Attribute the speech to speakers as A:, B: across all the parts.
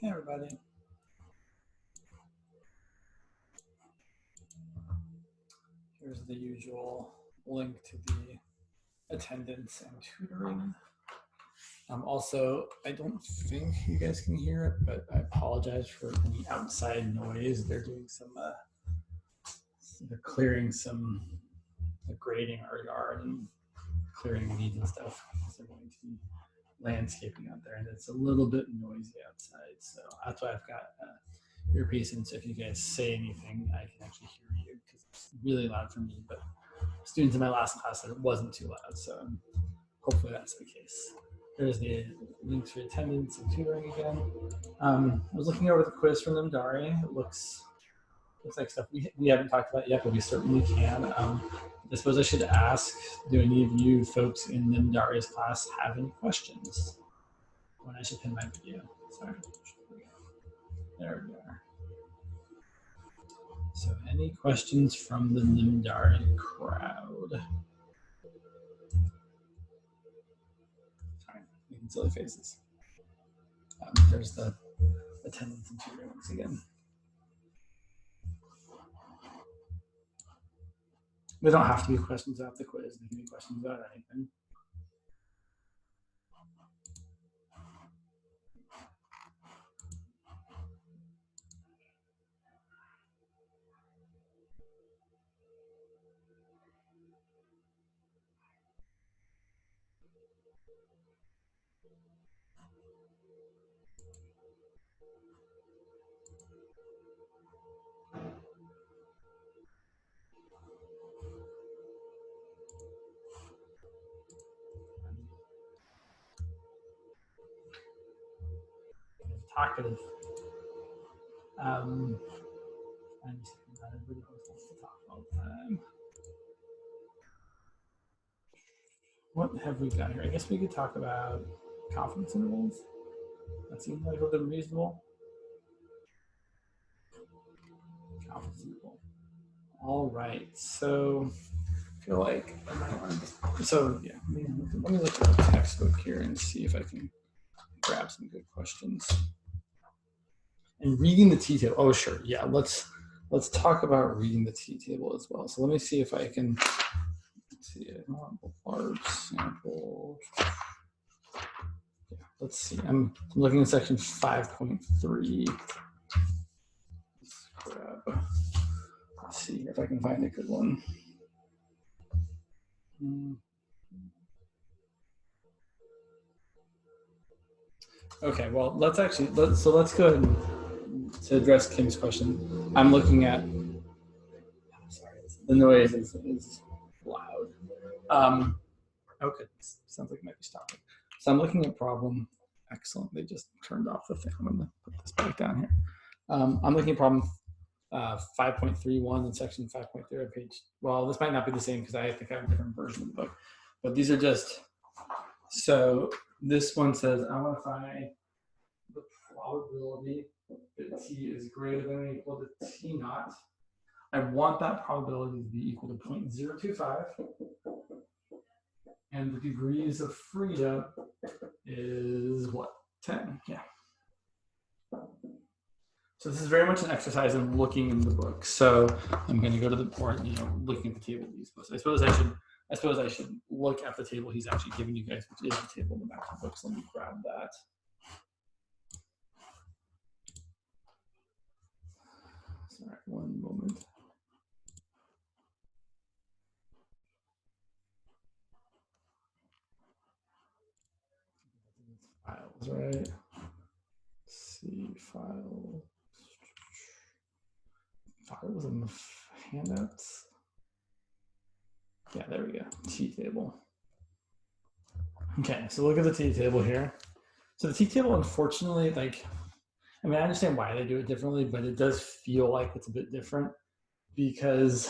A: Hey everybody. Here's the usual link to the attendance and tutoring. Also, I don't think you guys can hear it, but I apologize for any outside noise. They're doing some, they're clearing some, grading our yard and clearing weeds and stuff. They're going to be landscaping out there, and it's a little bit noisy outside. So that's why I've got earpiece in. So if you guys say anything, I can actually hear you because it's really loud for me. But students in my last class said it wasn't too loud, so hopefully that's the case. There's the links for attendance and tutoring again. I was looking over the quiz from Namdari. It looks like stuff we haven't talked about yet, but we certainly can. I suppose I should ask, do any of you folks in Namdari's class have any questions? When I should pin my video. Sorry. There we are. So any questions from the Namdari crowd? Sorry, making silly faces. There's the attendance and tutoring once again. They don't have to be questions about the quiz. They can be questions about anything. Talkative. And not everybody wants to talk all the time. What have we got here? I guess we could talk about confidence intervals. That seems like a little reasonable. Confidence interval. All right. So I feel like so yeah. Let me look at the textbook here and see if I can grab some good questions. And reading the t-table. Oh, sure. Yeah, let's talk about reading the t-table as well. So let me see if I can see it. Large sample. Yeah, let's see. I'm looking at section 5.3. Let's see if I can find a good one. Okay, well, let's go ahead and to address Kim's question. I'm looking at, sorry, the noise is loud. Okay, sounds like it might be stopping. So I'm looking at problem, excellent, they just turned off the thing. I'm gonna put this back down here. I'm looking at problem 5.31 in section 5.3 on page, well, this might not be the same because I think I have a different version of the book, but these are just, so this one says, I want to find the probability that t is greater than or equal to t naught. I want that probability to be equal to 0.025, and the degrees of freedom is what? 10, yeah. So this is very much an exercise in looking in the book. So I'm going to go to the part, looking at the table he's supposed to. I suppose I should look at the table he's actually giving you guys, which is the table in the back of the book. So let me grab that. Sorry, one moment. Files, right? See file. It was in the handouts. Yeah, there we go. T table. Okay, so look at the T table here. So the T table, unfortunately, I understand why they do it differently, but it does feel like it's a bit different because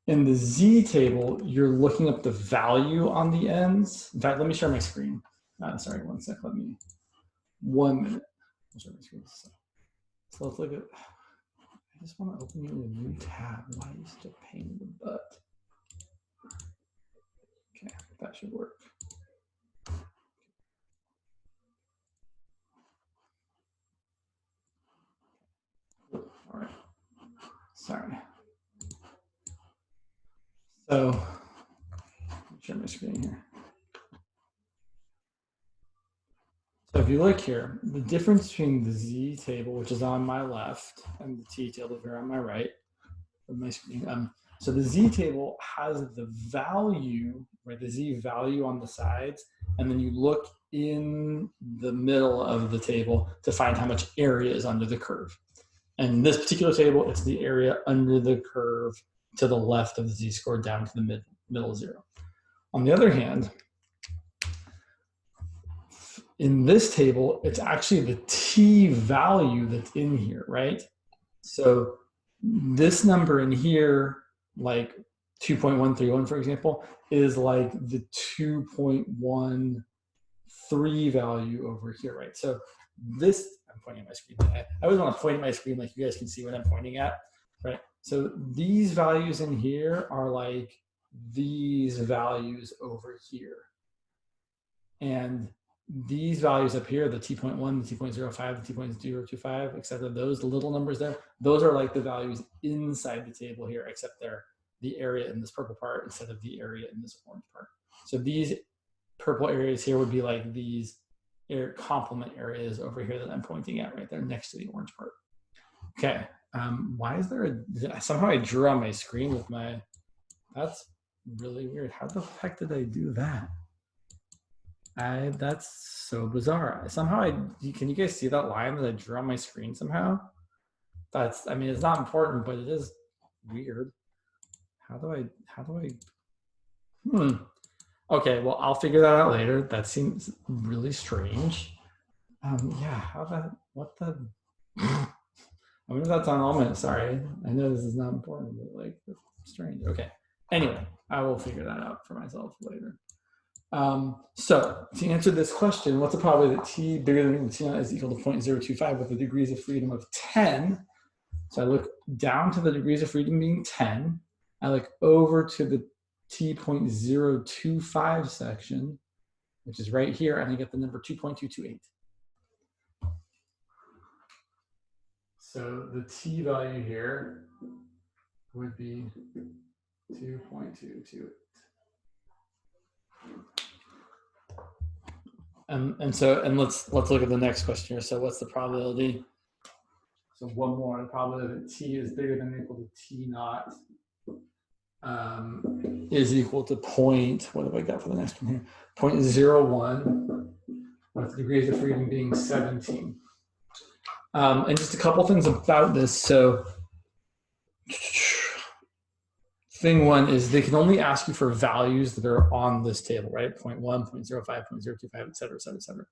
A: in the Z table, you're looking up the value on the ends. In fact, let me share my screen. Sorry, 1 sec. 1 minute. I'll share my screen. So let's look at, I just want to open you a new tab. Why are you such a pain in the butt? Okay, that should work. So, let me share my screen here. So if you look here, the difference between the Z table, which is on my left, and the T table here on my right of my screen. So the Z table has the value, right? The Z value on the sides, and then you look in the middle of the table to find how much area is under the curve. And in this particular table, it's the area under the curve to the left of the Z-score down to the middle zero. On the other hand, in this table, it's actually the T value that's in here, right? So this number in here, like 2.131, for example, is like the 2.13 value over here, right? So this, I'm pointing at my screen. I always want to point at my screen like you guys can see what I'm pointing at, right? So these values in here are like these values over here. And these values up here, the T.1, the T.05, the T.025, etc., those little numbers there, those are like the values inside the table here, except they're the area in this purple part instead of the area in this orange part. So these purple areas here would be like these complement areas over here that I'm pointing at right there next to the orange part. Okay, why is there somehow I drew on my screen with my, that's really weird. How the heck did I do that? That's so bizarre. Somehow can you guys see that line that I drew on my screen somehow? That's, I mean, it's not important, but it is weird. How do I, okay, well, I'll figure that out later. That seems really strange. Yeah, what the, I mean, that's on all minutes, sorry. I know this is not important, but like, that's strange. Okay, anyway, I will figure that out for myself later. So to answer this question, what's the probability that T bigger than T naught is equal to 0.025 with the degrees of freedom of 10? So I look down to the degrees of freedom being 10. I look over to the T.025 section, which is right here, and I get the number 2.228. So the T value here would be 2.228. And let's look at the next question here. So what's the probability? So one more, the probability that T is bigger than or equal to T naught is equal to what have I got for the next one here? 0.01 with the degrees of freedom being 17. And just a couple things about this. So thing one is they can only ask you for values that are on this table, right? 0.1, 0.05, 0.025, et cetera, et cetera, et cetera.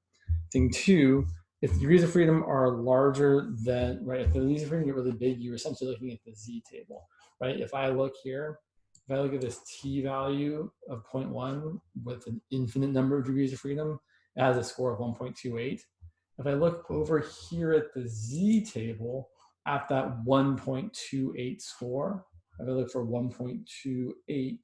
A: Thing two, if the degrees of freedom are larger than, right, if the degrees of freedom get really big, you're essentially looking at the Z table, right? If I look here, if I look at this T value of 0.1 with an infinite number of degrees of freedom, it has a score of 1.28. If I look over here at the Z table at that 1.28 score, if I look for 1.28,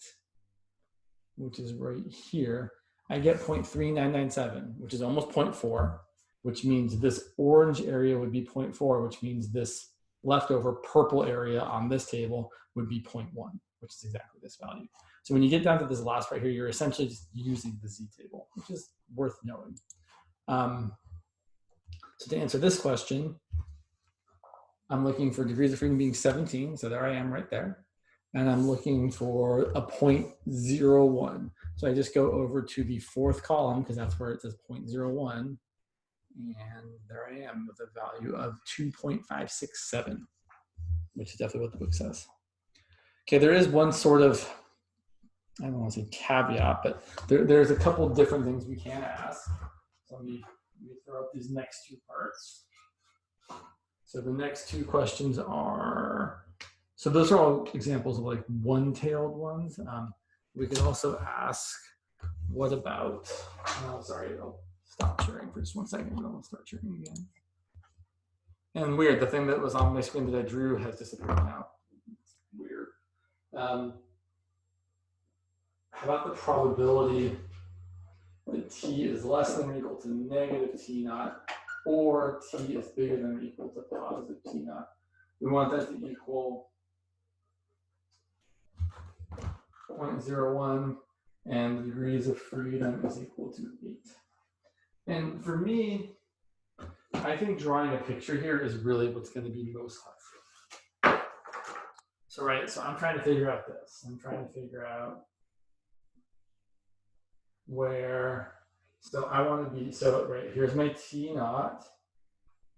A: which is right here, I get 0.3997, which is almost 0.4, which means this orange area would be 0.4, which means this leftover purple area on this table would be 0.1, which is exactly this value. So when you get down to this last right here, you're essentially just using the Z table, which is worth knowing. So to answer this question, I'm looking for degrees of freedom being 17, so there I am right there. And I'm looking for a 0.01. So I just go over to the fourth column because that's where it says 0.01. And there I am with a value of 2.567, which is definitely what the book says. Okay, there is one sort of, I don't want to say caveat, but there's a couple of different things we can ask. So let me throw up these next two parts. So the next two questions are, so those are all examples of like one-tailed ones. We could also ask, what about, sorry, I'll stop sharing for just 1 second and I'll start sharing again. And weird, the thing that was on my screen that I drew has disappeared now. It's weird. How about the probability that T is less than or equal to negative T naught, or T is bigger than or equal to positive T naught? We want that to equal 0.01, and the degrees of freedom is equal to 8. And for me, I think drawing a picture here is really what's going to be most helpful. So, right, so I'm trying to figure out this. I'm trying to figure out where, so I want to be, so right, here's my T naught,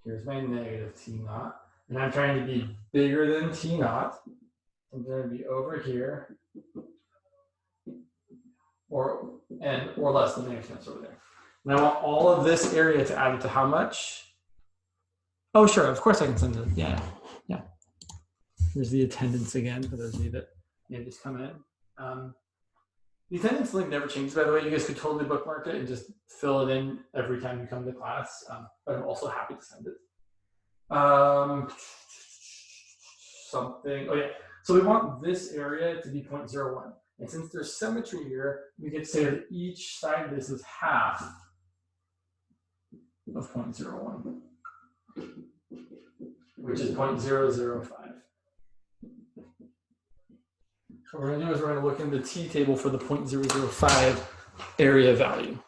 A: here's my negative T naught, and I'm trying to be bigger than T naught. I'm going to be over here, or less than negative T over there. And I want all of this area to add up to how much? Oh, sure, of course I can send it. Yeah. Here's the attendance again for those of you that maybe just come in. The attendance link never changes, by the way. You guys could totally bookmark it and just fill it in every time you come to class. But I'm also happy to send it. Oh yeah. So we want this area to be 0.01. And since there's symmetry here, we could say that each side of this is half of 0.01, which is 0.005. So what we're going to do is we're going to look in the T table for the 0.005 area value.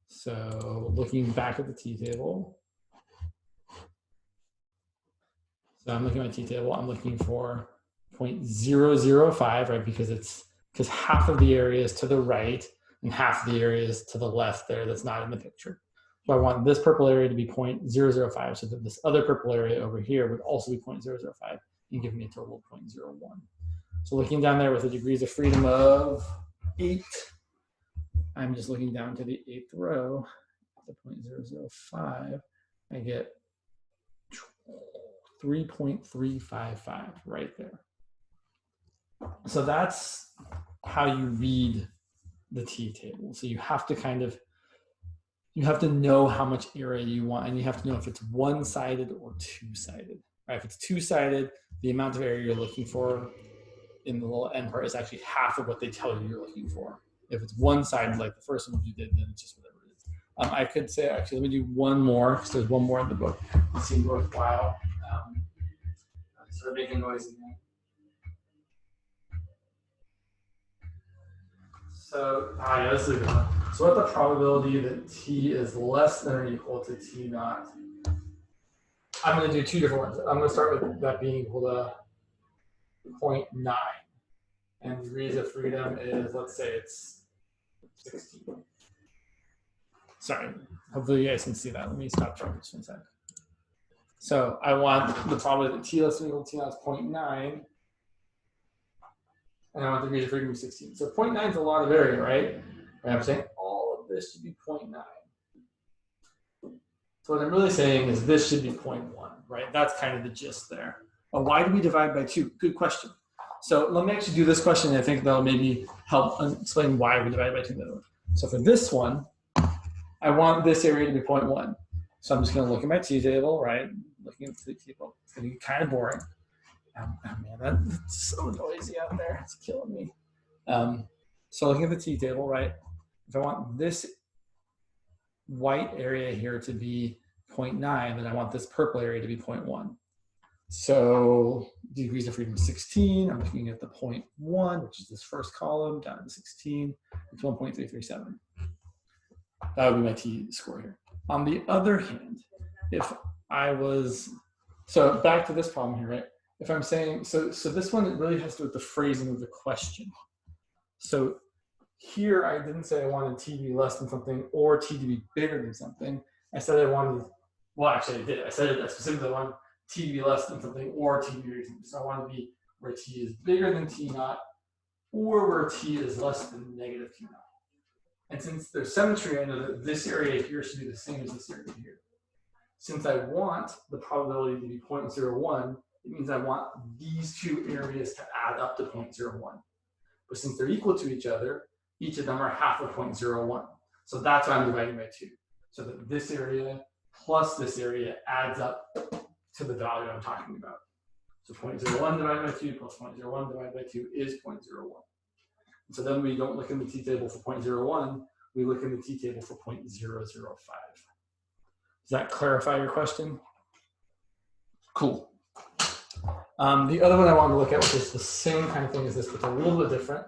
A: So looking back at the T table. So I'm looking at my T table. I'm looking for 0.005, right? Because half of the area is to the right and half of the area is to the left there that's not in the picture. So I want this purple area to be 0.005, so that this other purple area over here would also be 0.005 and give me a total of 0.01. So looking down there with the degrees of freedom of 8, I'm just looking down to the 8th row, the 0.005, I get 3.355 right there. So that's how you read the T table. So you have to you have to know how much area you want, and you have to know if it's one-sided or two-sided. Right? If it's two-sided, the amount of area you're looking for in the little end part is actually half of what they tell you you're looking for. If it's one-sided, like the first one you did, then it's just whatever it is. I could say, actually, let me do one more, because there's one more in the book. It seemed worthwhile. Start making noise again. So, yeah, this is a good one. So what the probability that T is less than or equal to T naught? I'm going to do two different ones. I'm going to start with that being equal to 0.9. And degrees of freedom is, let's say it's 16. Sorry, hopefully you guys can see that. Let me stop trying this one sec. So I want the probability that T less than or equal to T naught is 0.9. And I want the degrees of freedom of 16. So 0.9 is a lot of area, right? And I'm saying all of this should be 0.9. So what I'm really saying is this should be 0.1, right? That's kind of the gist there. But why do we divide by 2? Good question. So let me actually do this question. I think that'll maybe help explain why we divide by 2. So for this one, I want this area to be 0.1. So I'm just going to look at my T table, right? Looking at the T table. It's going to be kind of boring. Oh man, that's so noisy out there. It's killing me. So looking at the T table, right? If I want this white area here to be 0.9, then I want this purple area to be 0.1. So degrees of freedom is 16. I'm looking at the 0.1, which is this first column, down to 16. It's 1.337. That would be my T score here. On the other hand, if I was, so back to this problem here, right? If I'm saying, so this one, it really has to do with the phrasing of the question. So here, I didn't say I wanted T to be less than something or T to be bigger than something. I said I wanted, well, actually I did. I said I specifically wanted T to be less than something or T to be bigger than something. So I want to be where T is bigger than T naught or where T is less than negative T naught. And since there's symmetry, I know that this area here should be the same as this area here. Since I want the probability to be 0.01, it means I want these two areas to add up to 0.01. But since they're equal to each other, each of them are half of 0.01. So that's why I'm dividing by 2. So that this area plus this area adds up to the value I'm talking about. So 0.01 divided by 2 plus 0.01 divided by 2 is 0.01. And so then we don't look in the T table for 0.01, we look in the T table for 0.005. Does that clarify your question? Cool. The other one I wanted to look at, which is the same kind of thing as this, but a little bit different,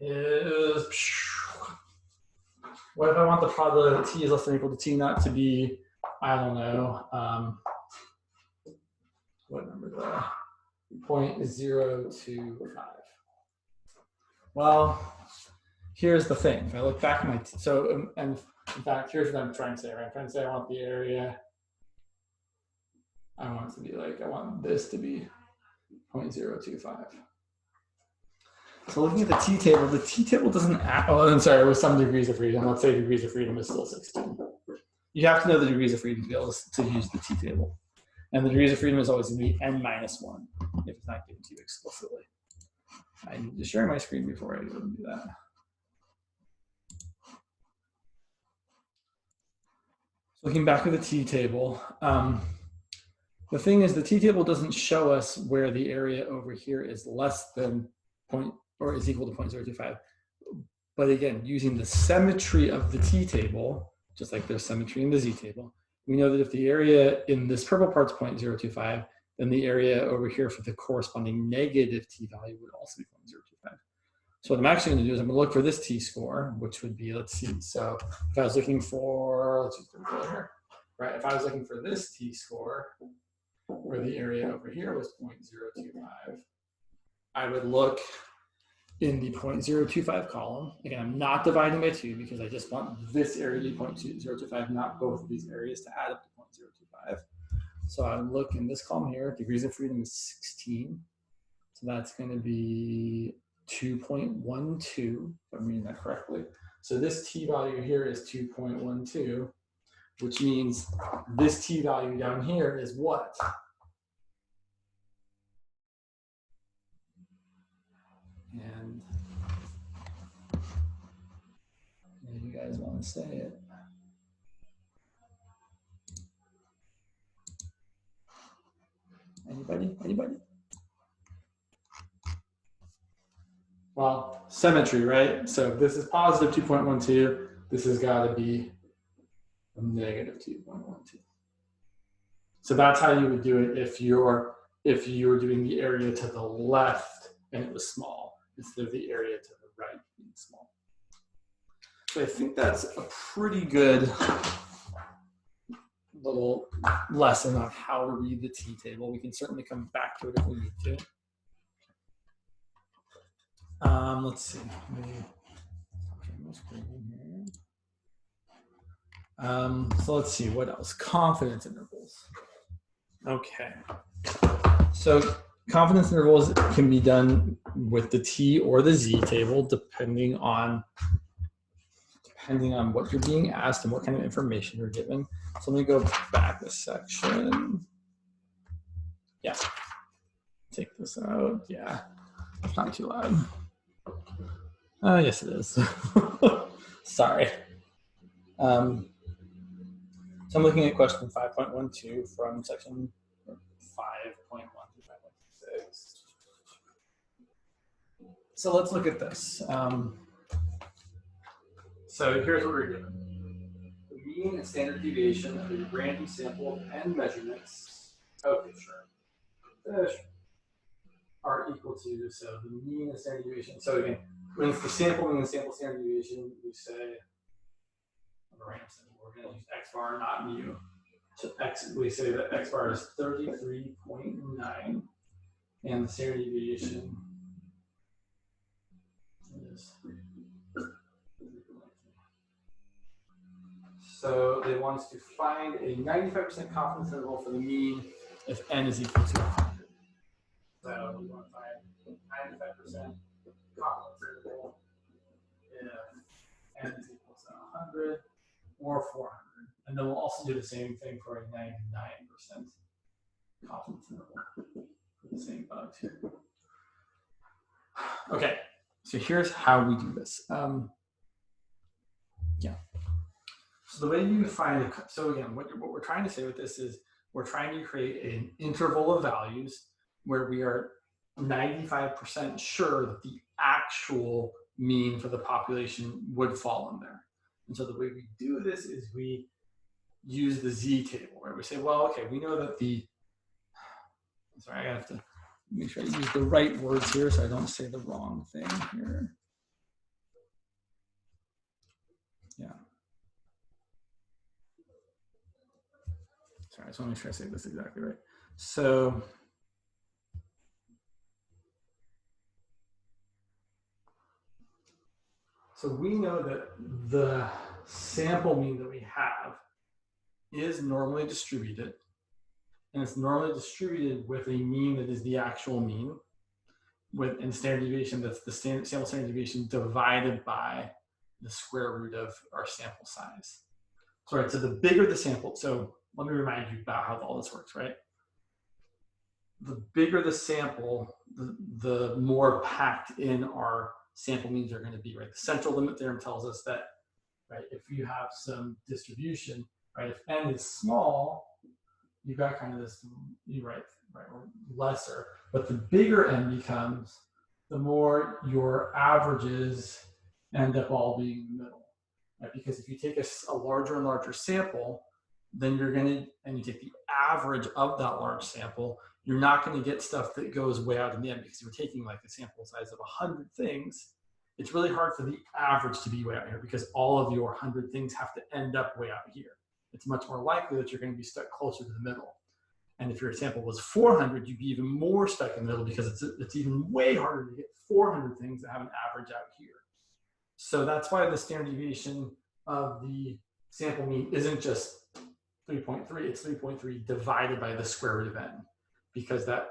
A: is what if I want the probability that t is less than or equal to t naught to be, I don't know, what number is that? 0.025. Well, here's the thing. If I look back at my, and in fact, here's what I'm trying to say, right? I'm trying to say I want the area, I want it to be like, I want this to be 0.025. So looking at the t table doesn't act, oh, I'm sorry, with some degrees of freedom. Let's say degrees of freedom is still 16. You have to know the degrees of freedom to be able to use the t table. And the degrees of freedom is always going to be n minus 1 if it's not given to you explicitly. I need to share my screen before I go and do that. So looking back at the t table, the thing is the t table doesn't show us where the area over here is less than or is equal to 0.025. But again, using the symmetry of the t table, just like there's symmetry in the z table, we know that if the area in this purple part's 0.025, then the area over here for the corresponding negative t value would also be 0.025. So what I'm actually going to do is I'm going to look for this t-score, which would be, let's see, so if I was looking for, let's use the ruler here, right? If I was looking for this t-score, where the area over here was 0.025, I would look in the 0.025 column. Again, I'm not dividing by 2 because I just want this area to be 0.025, not both of these areas to add up to 0.025. So I would look in this column here, degrees of freedom is 16. So that's going to be 2.12, if I'm reading that correctly. So this t value here is 2.12, which means this t value down here is what? And if you guys want to say it. Anybody? Well, symmetry, right? So if this is positive 2.12, this has got to be a negative 2.12. So that's how you would do it if you were doing the area to the left and it was small, instead of the area to the right being small. So I think that's a pretty good little lesson on how to read the t-table. We can certainly come back to it if we need to. Let's see. So let's see, what else? Confidence intervals. Okay. So confidence intervals can be done with the t or the z table, depending on what you're being asked and what kind of information you're given. So let me go back a section. Yeah. Take this out. Yeah. It's not too loud. Yes, it is. Sorry. So I'm looking at question 5.12 from section 5.1 through 5.6. So let's look at this. So here's what we're given. The mean and standard deviation of a random sample of n measurements, okay, sure, are equal to, so the mean and standard deviation. So again, when it's the sample mean and sample standard deviation, we say, of a random sample, we're going to use x bar, not mu. So we say that x bar is 33.9, and the standard deviation is 3. So they want us to find a 95% confidence interval for the mean if n is equal to 100. So we want to find 95% confidence interval if n is equal to 100 or 400. And then we'll also do the same thing for a 99% confidence interval for the same bug too. Okay, so here's how we do this. So the way you find it, so again, what we're trying to say with this is we're trying to create an interval of values where we are 95% sure that the actual mean for the population would fall in there. And so the way we do this is we use the z table, where we say, well, okay, we know that the Sorry, I have to make sure I use the right words here so I don't say the wrong thing here. Yeah. Sorry, I just want to make sure I say this exactly right. So we know that the sample mean that we have is normally distributed, and it's normally distributed with a mean that is the actual mean, with and standard deviation that's the sample standard deviation divided by the square root of our sample size. So, right, so the bigger the sample, so let me remind you about how all this works, right? The bigger the sample, the more packed in our sample means are going to be, right? The central limit theorem tells us that, right, if you have some distribution, right, if n is small, you've got kind of this, right, or lesser, but the bigger n becomes, the more your averages end up all being in the middle, right? Because if you take a larger and larger sample, then you're going to, and you take the average of that large sample, you're not going to get stuff that goes way out in the end, because you're taking like a sample size of 100 things. It's really hard for the average to be way out here because all of your 100 things have to end up way out here. It's much more likely that you're going to be stuck closer to the middle. And if your sample was 400, you'd be even more stuck in the middle because it's even way harder to get 400 things that have an average out here. So that's why the standard deviation of the sample mean isn't just 3.3, it's 3.3 divided by the square root of n, because that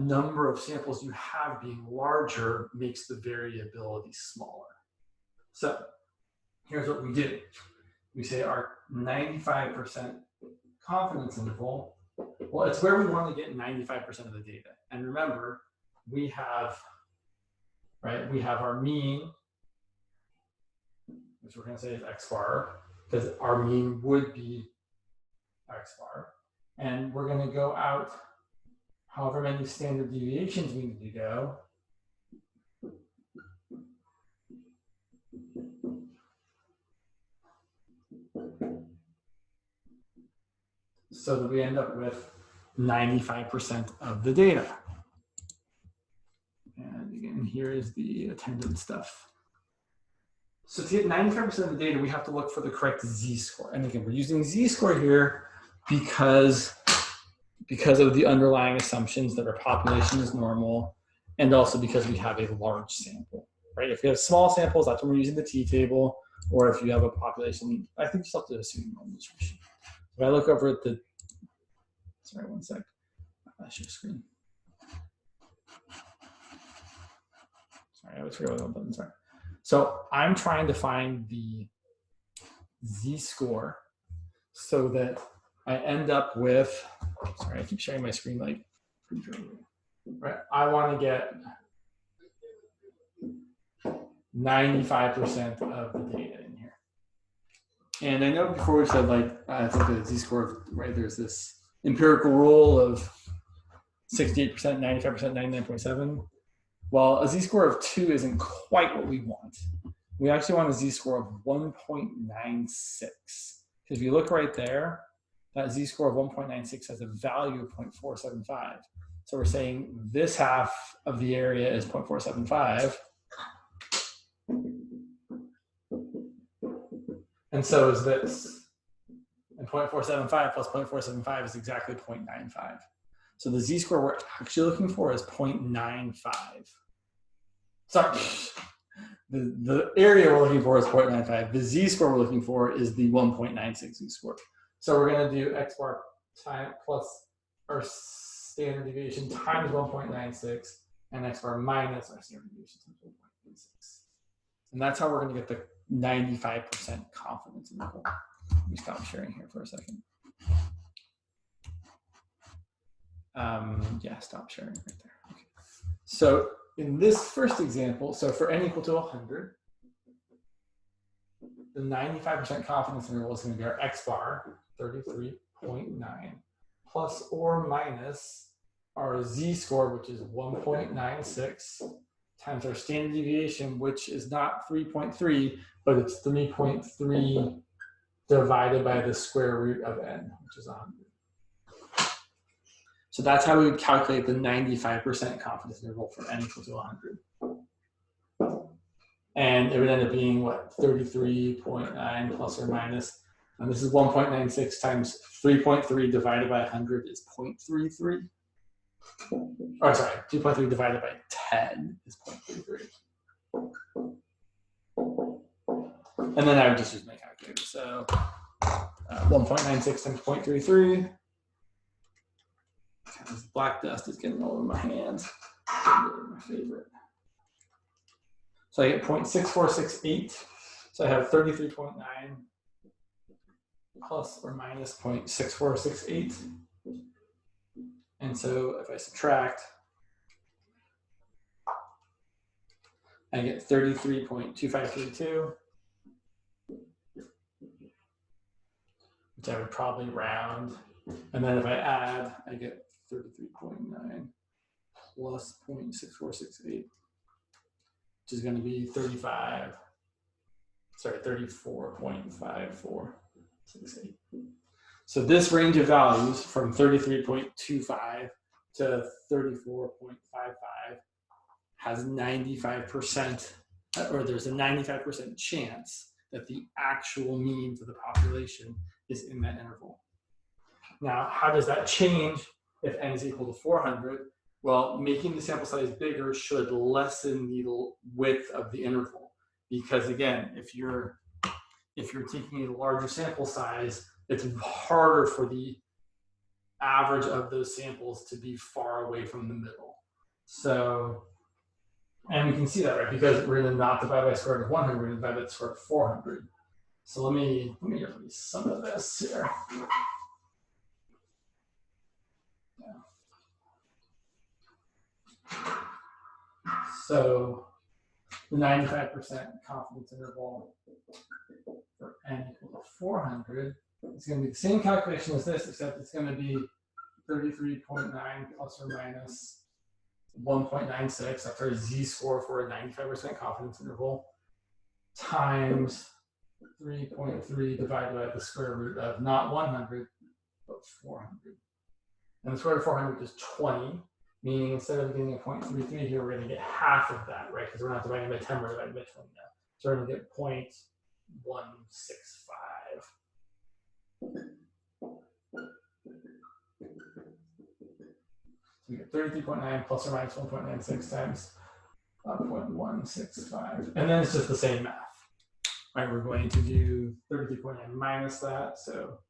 A: number of samples you have being larger makes the variability smaller. So here's what we do. We say our 95% confidence interval, well, it's where we want to get 95% of the data. And remember, we have, right, we have our mean, which we're going to say is x bar, because our mean would be x bar. And we're going to go out however many standard deviations we need to go. So that we end up with 95% of the data. And again, here is the attendance stuff. So to get 95% of the data, we have to look for the correct z-score. And again, we're using z-score here because of the underlying assumptions that our population is normal, and also because we have a large sample, right? If you have small samples, that's when we're using the t-table, or if you have a population, I think you still have to assume normal distribution. If I look over at the, sorry, one sec, I should screen. Sorry, I always forget what the buttons are. So I'm trying to find the z-score so that I end up with, sorry, I keep sharing my screen like, right? I want to get 95% of the data in here. And I know before we said like, I think the z-score, right, there's this empirical rule of 68%, 95%, 99.7. Well, a z-score of 2 isn't quite what we want. We actually want a z-score of 1.96. Because if you look right there, that z-score of 1.96 has a value of 0.475. So we're saying this half of the area is 0.475. And so is this. And 0.475 plus 0.475 is exactly 0.95. So the z-score we're actually looking for is 0.95. Sorry, the area we're looking for is 0.95. The z-score we're looking for is the 1.96 z-score. So we're going to do x bar time plus our standard deviation times 1.96 and x bar minus our standard deviation times 1.96. And that's how we're going to get the 95% confidence interval. Let me stop sharing here for a second. Yeah, stop sharing right there. Okay. So in this first example, so for n equal to 100, the 95% confidence interval is going to be our x bar, 33.9, plus or minus our z-score, which is 1.96, times our standard deviation, which is not 3.3, but it's 3.3 divided by the square root of n, which is 100. So that's how we would calculate the 95% confidence interval for n equal to 100. And it would end up being what, 33.9 plus or minus. And this is 1.96 times 3.3 divided by 100 is 0.33. Or sorry, 2.3 divided by 10 is 0.33. And then I would just use my calculator. So 1.96 times 0.33. This black dust is getting all over my hands. My favorite. So I get 0.6468. So I have 33.9 plus or minus 0.6468. And so if I subtract, I get 33.2532, which I would probably round. And then if I add, I get 33.9 plus 0.6468, which is going to be 34.5468. So this range of values from 33.25 to 34.55 has 95%, or there's a 95% chance that the actual mean for the population is in that interval. Now, how does that change if n is equal to 400? Well, making the sample size bigger should lessen the width of the interval, because again, if you're taking a larger sample size, it's harder for the average of those samples to be far away from the middle. So, and we can see that, right? Because we're going to not divide by the square root of 100, we're going to divide by the square root of 400. So let me erase some of this here. So the 95% confidence interval for n equal to 400 is going to be the same calculation as this, except it's going to be 33.9 plus or minus 1.96. That's our z-score for a 95% confidence interval, times 3.3 divided by the square root of not 100, but 400. And the square root of 400 is 20. Meaning instead of getting a 0.33 here, we're going to get half of that, right? Because we're not dividing by 10, we're dividing by 20 now. So we're going to get 0.165. So we get 33.9 plus or minus 1.96 times 0.165. And then it's just the same math, right? We're going to do 33.9 minus that. So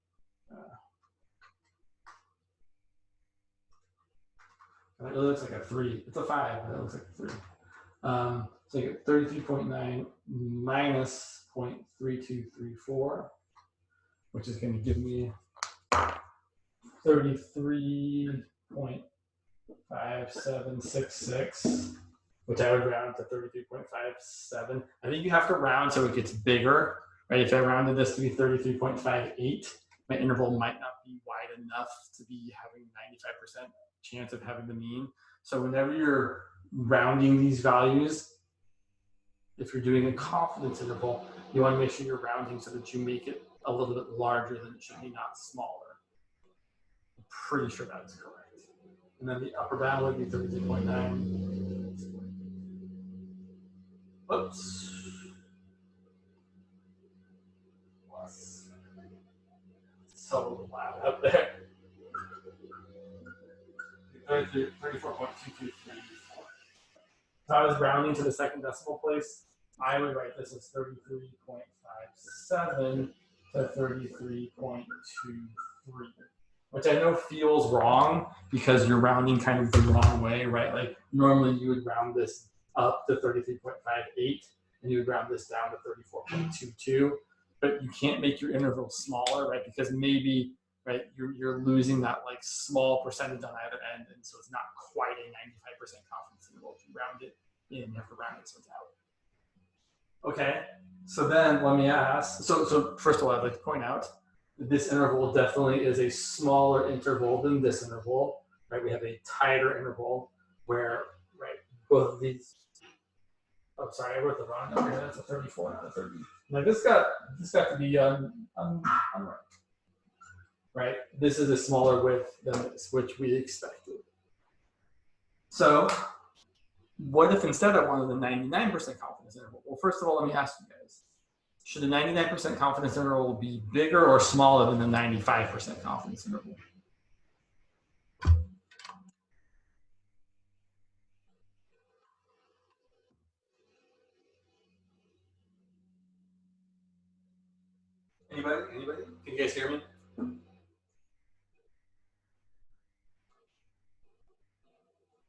A: it really looks like a 3. It's a 5, but it looks like a 3. So you get 33.9 minus 0.3234, which is going to give me 33.5766, which I would round to 33.57. I think you have to round so it gets bigger, right? If I rounded this to be 33.58, my interval might not be wide enough to be having 95% chance of having the mean. So whenever you're rounding these values, if you're doing a confidence interval, you want to make sure you're rounding so that you make it a little bit larger than it should be, not smaller. I'm pretty sure that's correct. And then the upper bound would be 33.9. Whoops. Plus. It's so loud up there. 34.2234. If I was rounding to the second decimal place, I would write this as 33.57 to 33.23, which I know feels wrong because you're rounding kind of the wrong way, right? Like normally you would round this up to 33.58 and you would round this down to 34.22, but you can't make your interval smaller, right? Because maybe, right, you're losing that like small percentage on either end, and so it's not quite a 95% confidence interval. If you round it in, you have to round it so it's out. Okay, so then let me ask, so first of all, I'd like to point out that this interval definitely is a smaller interval than this interval, right? We have a tighter interval where, right, both of these, oh, sorry, I wrote the wrong number here. That's a 34, not a 30. Like this got to be unright. Right? This is a smaller width than this, which we expect. So what if instead I wanted a 99% confidence interval? Well, first of all, let me ask you guys, should a 99% confidence interval be bigger or smaller than the 95% confidence interval? Anybody? Anybody? Can you guys hear me?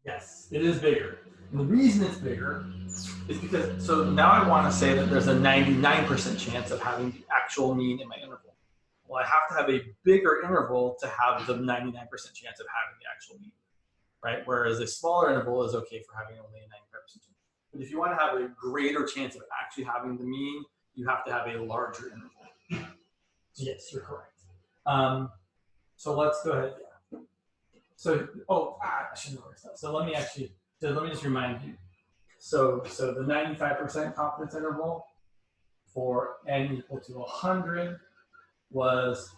A: Yes, it is bigger. And the reason it's bigger is because, so now I want to say that there's a 99% chance of having the actual mean in my interval. Well, I have to have a bigger interval to have the 99% chance of having the actual mean, right? Whereas a smaller interval is okay for having only a 95% chance. But if you want to have a greater chance of actually having the mean, you have to have a larger interval. Yes, you're correct. So let's go ahead. Yeah. So, I should know this stuff. So let me just remind you. So the 95% confidence interval for n equal to 100 was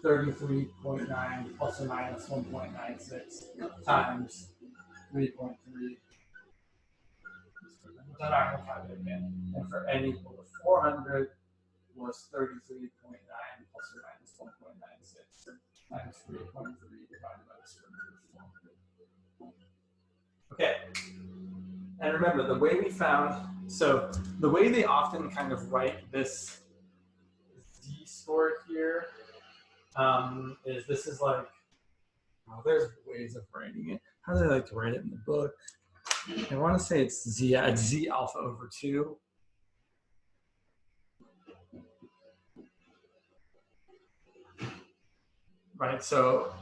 A: 33.9 plus or minus 1.96 times 3.3. I'm not going to calculate again. And for n equal to 400 was 33.9 plus or minus 1.96 times 3.3 divided by the square root of 400. Okay. And remember, the way we found, so the way they often kind of write this z-score here is this is like, oh, there's ways of writing it. How do they like to write it in the book? I want to say it's z alpha over 2. Right, so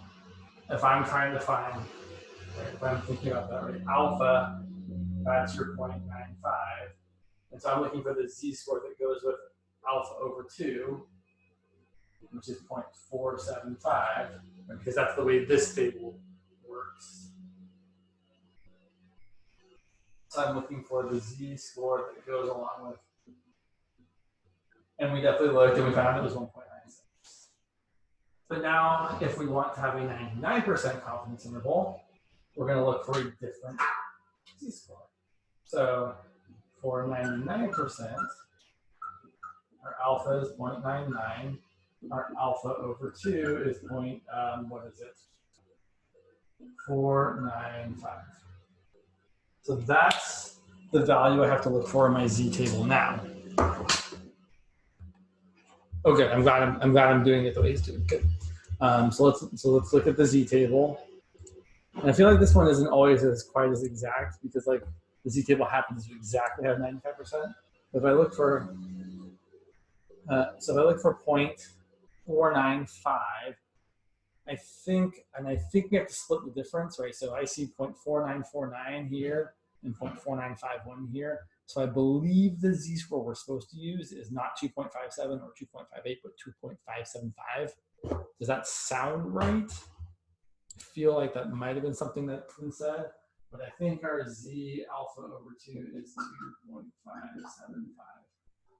A: if I'm trying to find, right, if I'm thinking about that, right, alpha, that's your 0.95. And so I'm looking for the z-score that goes with alpha over 2, which is 0.475, right, because that's the way this table works. So I'm looking for the z-score that goes along with, and we definitely looked and we found it was 1.96. But now, if we want to have a 99% confidence interval, we're going to look for a different z-score. So for 99%, our alpha is 0.99. Our alpha over 2 is what is it? 495. So that's the value I have to look for in my z table now. Okay, I'm glad I'm doing it the way he's doing. Good. So let's look at the z table. And I feel like this one isn't always quite as exact because like the z table happens to exactly have 95%. If I look for 0.495, I think we have to split the difference, right? So I see 0.4949 here and 0.4951 here. So I believe the z-score we're supposed to use is not 2.57 or 2.58, but 2.575. Does that sound right? I feel like that might have been something that's been said, but I think our z alpha over 2 is 2.575. I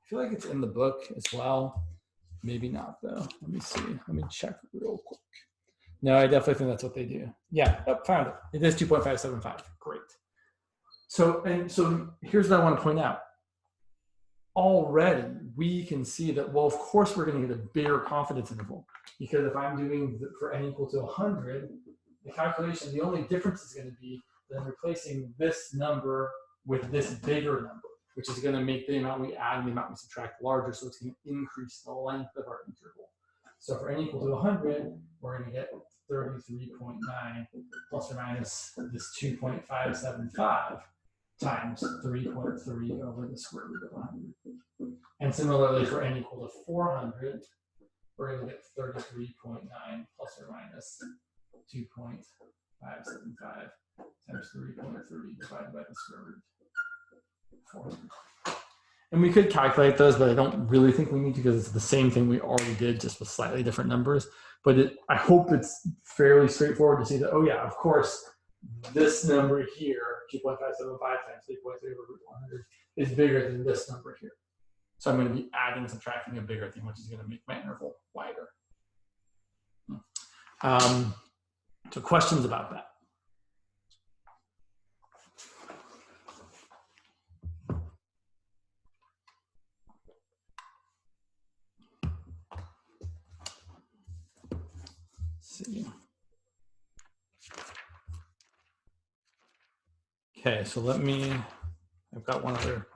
A: feel like it's in the book as well. Maybe not though. Let me see. Let me check real quick. No, I definitely think that's what they do. Yeah, found it. It is 2.575. Great. So here's what I want to point out. Already, we can see that, well, of course, we're going to get a bigger confidence interval because if I'm doing for n equal to 100, the calculation, the only difference is going to be that I'm replacing this number with this bigger number, which is going to make the amount we add and the amount we subtract larger, so it's going to increase the length of our interval. So for n equal to 100, we're going to get 33.9 plus or minus this 2.575 times 3.3 over the square root of 100. And similarly, for n equal to 400, we're going to get 33.9 plus or minus 2.575 times 3.3 divided by the square root of 400. And we could calculate those, but I don't really think we need to because it's the same thing we already did, just with slightly different numbers. But I hope it's fairly straightforward to see that, oh yeah, of course, this number here, 2.575 times 3.3 over root 100, is bigger than this number here. So I'm going to be adding and subtracting a bigger thing, which is going to make my interval wider. So questions about that? see. Okay, so let me, I've got one other.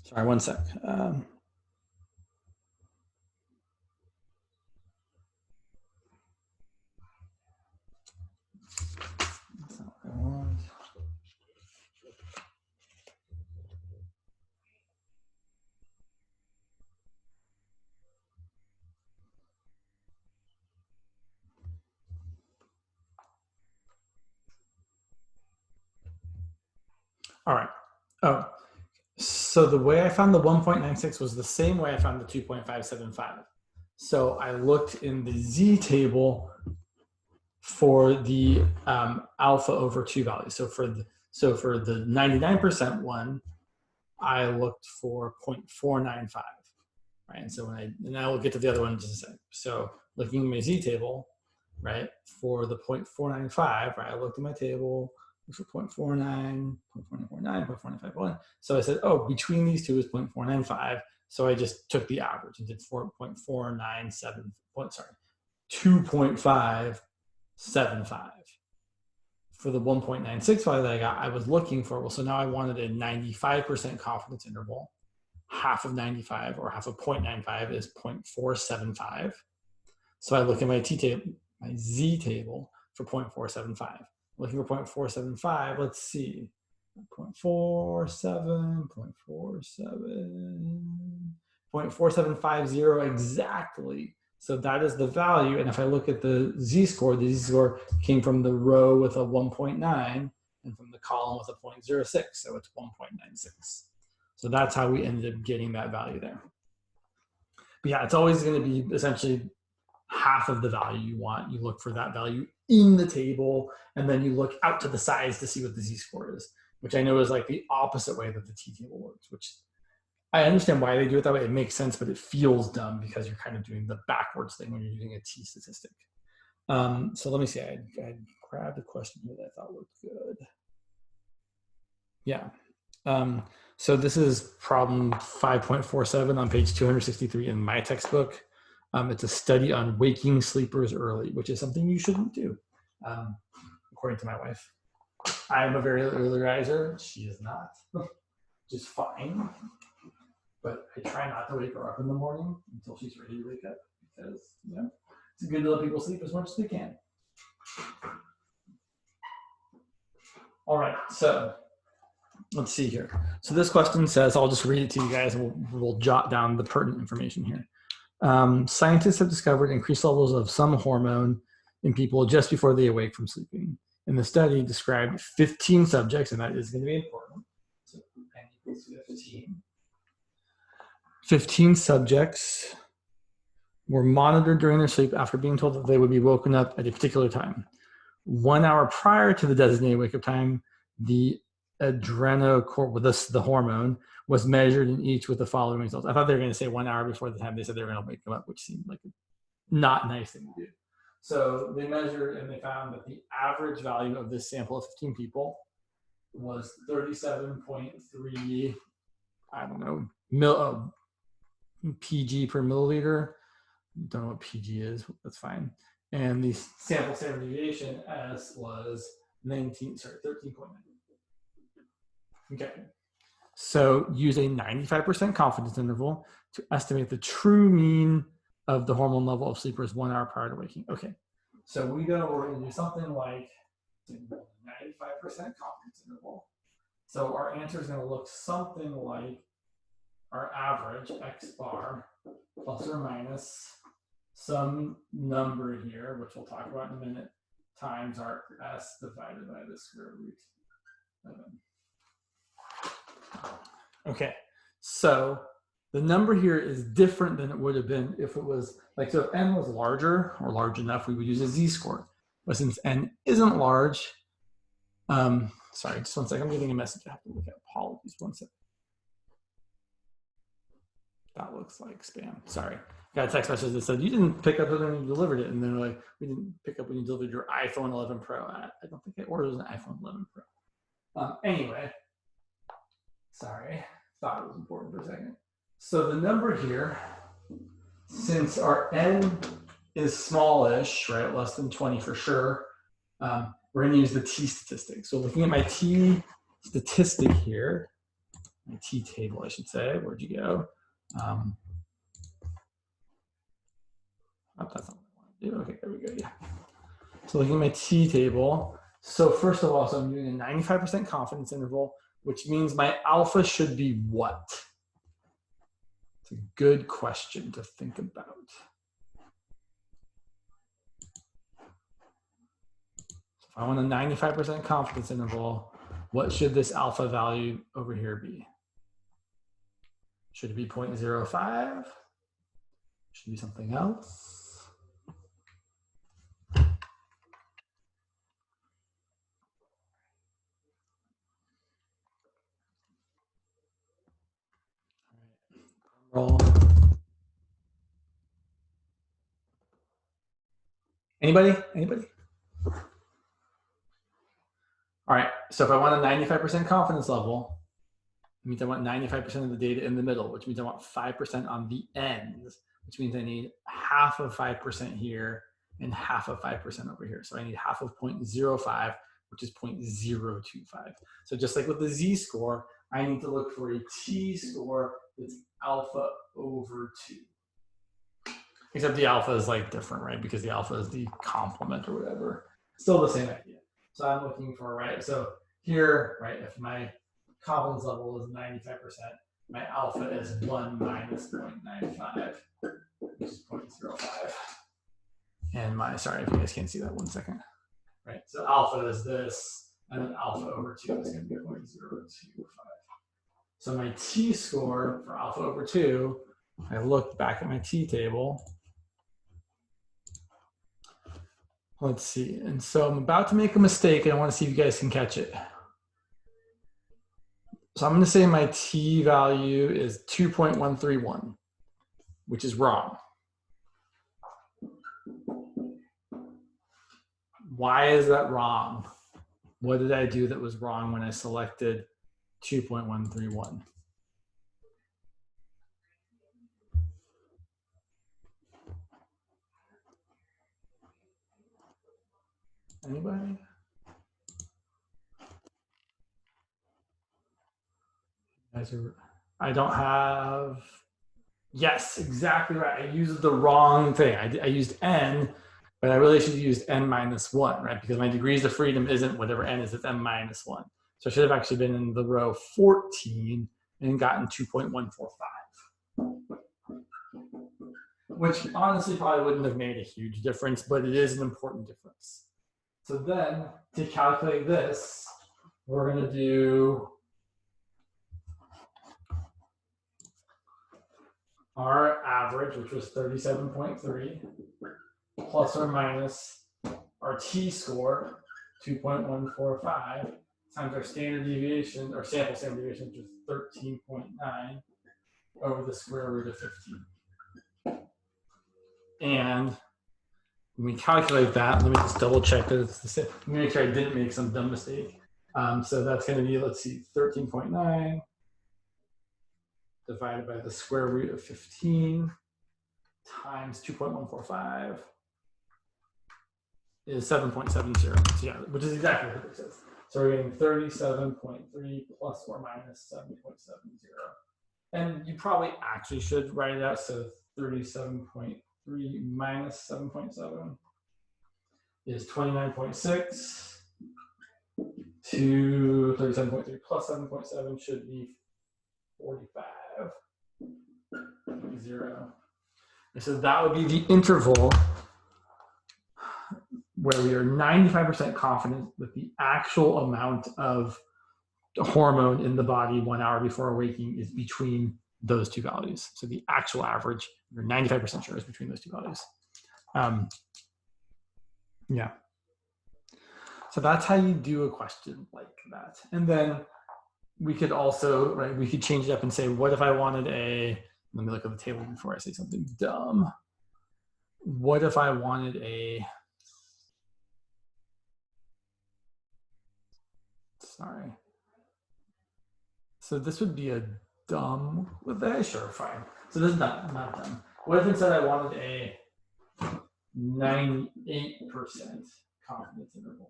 A: Sorry, one sec. That's not what I want. All right. Oh, so the way I found the 1.96 was the same way I found the 2.575. So I looked in the Z table for the alpha over 2 values. So for the 99% one, I looked for 0.495. Right, and so and I will get to the other one in just a second. So looking at my Z table, right, for the 0.495, right, I looked at my table for 0.49, 0.4949, 0.4951. So I said, oh, between these two is 0.495. So I just took the average and did 4.497, 2.575. For the 1.96 value that I got, I was looking for, well, so now I wanted a 95% confidence interval. Half of 95 or half of 0.95 is 0.475. So I look at my my Z table for 0.475. Looking for 0.475, let's see. 0.47, 0.47, 0.4750 exactly. So that is the value. And if I look at the Z-score came from the row with a 1.9 and from the column with a 0.06. So it's 1.96. So that's how we ended up getting that value there. But yeah, it's always going to be essentially half of the value you want. You look for that value in the table, and then you look out to the sides to see what the Z-score is, which I know is like the opposite way that the T-table works, which I understand why they do it that way. It makes sense, but it feels dumb because you're kind of doing the backwards thing when you're using a T statistic. So let me see. I grabbed a question here that I thought looked good. Yeah. So this is problem 5.47 on page 263 in my textbook. It's a study on waking sleepers early, which is something you shouldn't do, according to my wife. I am a very early riser. She is not, which is fine. But I try not to wake her up in the morning until she's ready to wake up because, you know, it's good to let people sleep as much as they can. All right, so let's see here. So this question says, I'll just read it to you guys and we'll jot down the pertinent information here. Scientists have discovered increased levels of some hormone in people just before they awake from sleeping. And the study described 15 subjects, and that is going to be important. So n equals 15. 15 subjects were monitored during their sleep after being told that they would be woken up at a particular time. 1 hour prior to the designated wake-up time, the adrenocortical, the hormone, was measured in each with the following results. I thought they were going to say 1 hour before the time they said they were going to wake them up, which seemed like a not nice thing to do. So they measured and they found that the average value of this sample of 15 people was 37.3, I don't know, PG per milliliter. Don't know what PG is. That's fine. And the sample standard deviation S was 13.9. Okay. So use a 95% confidence interval to estimate the true mean of the hormone level of sleepers 1 hour prior to waking. Okay. So we're going to do something like 95% confidence interval. So our answer is going to look something like our average X bar plus or minus some number here, which we'll talk about in a minute, times our S divided by the square root of n. Okay, so the number here is different than it would have been if it was, like, so if n was larger or large enough, we would use a z-score. But since n isn't large, sorry, just one second, I'm getting a message I have to look at. Apologies, one second. that looks like spam. Sorry. Got a text message that said, you didn't pick up when you delivered it. And they're like, we didn't pick up when you delivered your iPhone 11 Pro. I don't think I ordered an iPhone 11 Pro. Anyway, sorry. Thought it was important for a second. So the number here, since our n is smallish, right, less than 20 for sure, we're going to use the t statistic. So looking at my t statistic here, my t table, I should say. Where'd you go? Oh, that's not what I want to do. Okay, there we go. Yeah. So looking at my t table. So first of all, so I'm doing a 95% confidence interval, which means my alpha should be what? It's a good question to think about. If I want a 95% confidence interval, what should this alpha value over here be? Should it be 0.05? Should it be something else? Roll. Anybody? Anybody? All right, so if I want a 95% confidence level, it means I want 95% of the data in the middle, which means I want 5% on the ends, which means I need half of 5% here and half of 5% over here. So I need half of 0.05, which is 0.025. So just like with the z-score, I need to look for a t-score that's alpha over 2. Except the alpha is like different, right? Because the alpha is the complement or whatever. Still the same idea. So I'm looking for, right? So here, right, if my confidence level is 95%, my alpha is 1 minus 0.95, which is 0.05. And my, sorry if you guys can't see that, 1 second. Right, so alpha is this, and then alpha over 2 is going to be 0.025. So my t-score for alpha over 2, I looked back at my t-table. Let's see, and so I'm about to make a mistake, and I want to see if you guys can catch it. So I'm going to say my t value is 2.131, which is wrong. Why is that wrong? What did I do that was wrong when I selected 2.131? Anybody? I don't have, yes, exactly right. I used the wrong thing. I used n, but I really should have used n minus 1, right? Because my degrees of freedom isn't whatever n is, it's n minus 1. So I should have actually been in the row 14 and gotten 2.145. Which honestly probably wouldn't have made a huge difference, but it is an important difference. So then to calculate this, we're going to do our average, which was 37.3, plus or minus our t-score, 2.145, times our standard deviation, or sample standard deviation, which is 13.9, over the square root of 15. And when we calculate that, let me just double check that it's the same. Let me make sure I didn't make some dumb mistake. So that's going to be, let's see, 13.9 divided by the square root of 15 times 2.145 is 7.70. So yeah, which is exactly what it says. So we're getting 37.3 plus or minus 7.70. And you probably actually should write it out. So 37.3 minus 7.7 is 29.6 to 37.3 plus 7.7 should be 45.0. And so that would be the interval where we are 95% confident that the actual amount of hormone in the body 1 hour before waking is between those two values. So the actual average, we're 95% sure is between those two values. Yeah. So that's how you do a question like that. And then we could also, right, we could change it up and say, what if I wanted a Let me look at the table before I say something dumb. What if I wanted a, sorry. So this would be a dumb, sure, fine. So this is not dumb. What if instead I wanted a 98% confidence interval?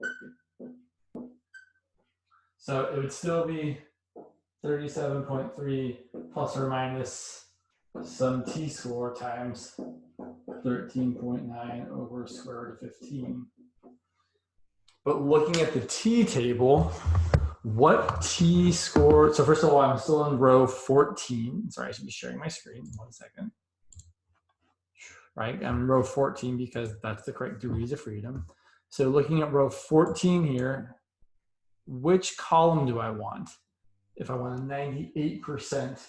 A: So it would still be 37.3 plus or minus some t-score times 13.9 over square root of 15. But looking at the t-table, what t-score, so first of all, I'm still in row 14. Sorry, I should be sharing my screen. 1 second. Right, I'm in row 14 because that's the correct degrees of freedom. So looking at row 14 here, which column do I want? If I want a 98%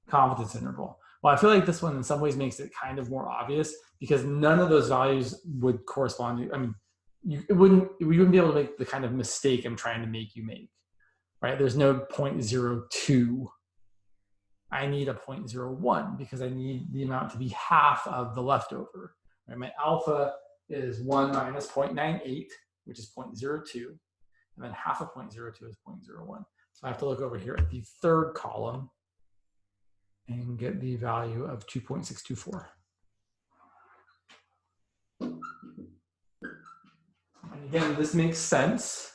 A: confidence interval. Well, I feel like this one in some ways makes it kind of more obvious because none of those values would correspond to, I mean, we wouldn't be able to make the kind of mistake I'm trying to make you make, right? There's no 0.02. I need a 0.01 because I need the amount to be half of the leftover. Right? My alpha is 1 minus 0.98, which is 0.02, and then half of 0.02 is 0.01. So I have to look over here at the third column and get the value of 2.624. And again, this makes sense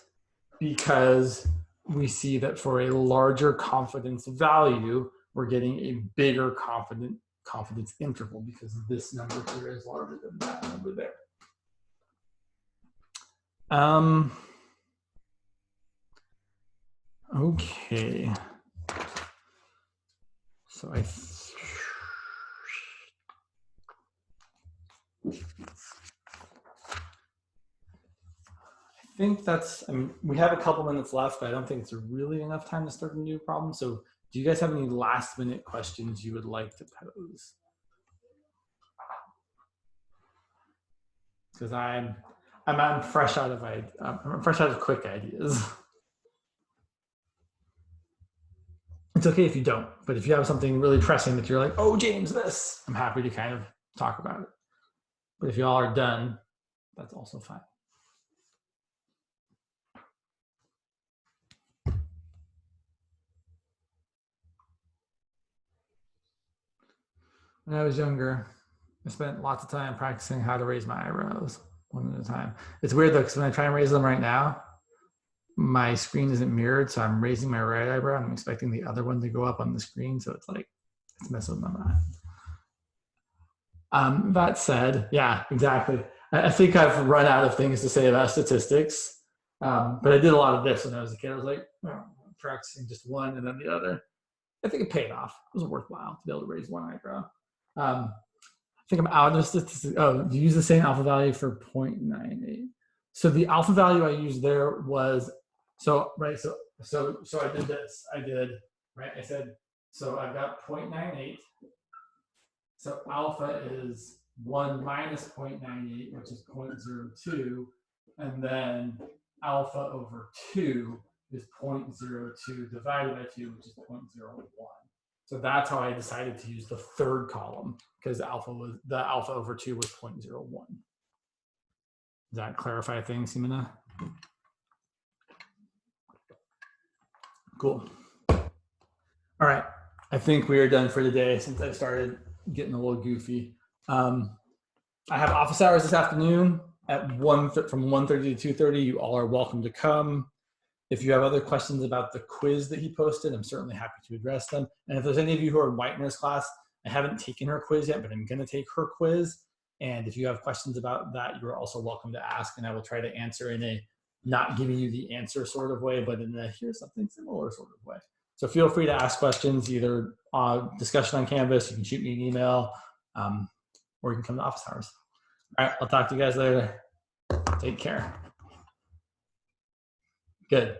A: because we see that for a larger confidence value, we're getting a bigger confidence interval because this number here is larger than that number there. Okay. So I think that's, I mean, we have a couple minutes left, but I don't think it's really enough time to start a new problem. So do you guys have any last minute questions you would like to pose? Because I'm fresh out of quick ideas. It's okay if you don't, but if you have something really pressing that you're like, oh, James, this, I'm happy to kind of talk about it. But if you all are done, that's also fine. When I was younger, I spent lots of time practicing how to raise my eyebrows one at a time. It's weird though, because when I try and raise them right now, my screen isn't mirrored, so I'm raising my right eyebrow and I'm expecting the other one to go up on the screen, so it's like, it's messing with my mind. That said, yeah, exactly. I think I've run out of things to say about statistics, but I did a lot of this when I was a kid. I was like, practicing just one and then the other. I think it paid off. It was worthwhile to be able to raise one eyebrow. I think I'm out of statistics. Oh, you use the same alpha value for 0.98. So the alpha value I used there was, so I did this. I said, so I've got 0.98. So alpha is 1 minus 0.98, which is 0.02. And then alpha over 2 is 0.02 divided by 2, which is 0.01. So that's how I decided to use the third column because the alpha over 2 was 0.01. Does that clarify things, Simona? Cool. All right. I think we are done for today since I started getting a little goofy. I have office hours this afternoon at from 1:30 to 2:30. You all are welcome to come. If you have other questions about the quiz that he posted, I'm certainly happy to address them. And if there's any of you who are in Whitener's class, I haven't taken her quiz yet, but I'm going to take her quiz. And if you have questions about that, you're also welcome to ask, and I will try to answer in a not giving you the answer sort of way, but in a here's something similar sort of way. So feel free to ask questions, either discussion on Canvas, you can shoot me an email, or you can come to office hours. All right, I'll talk to you guys later. Take care. Good.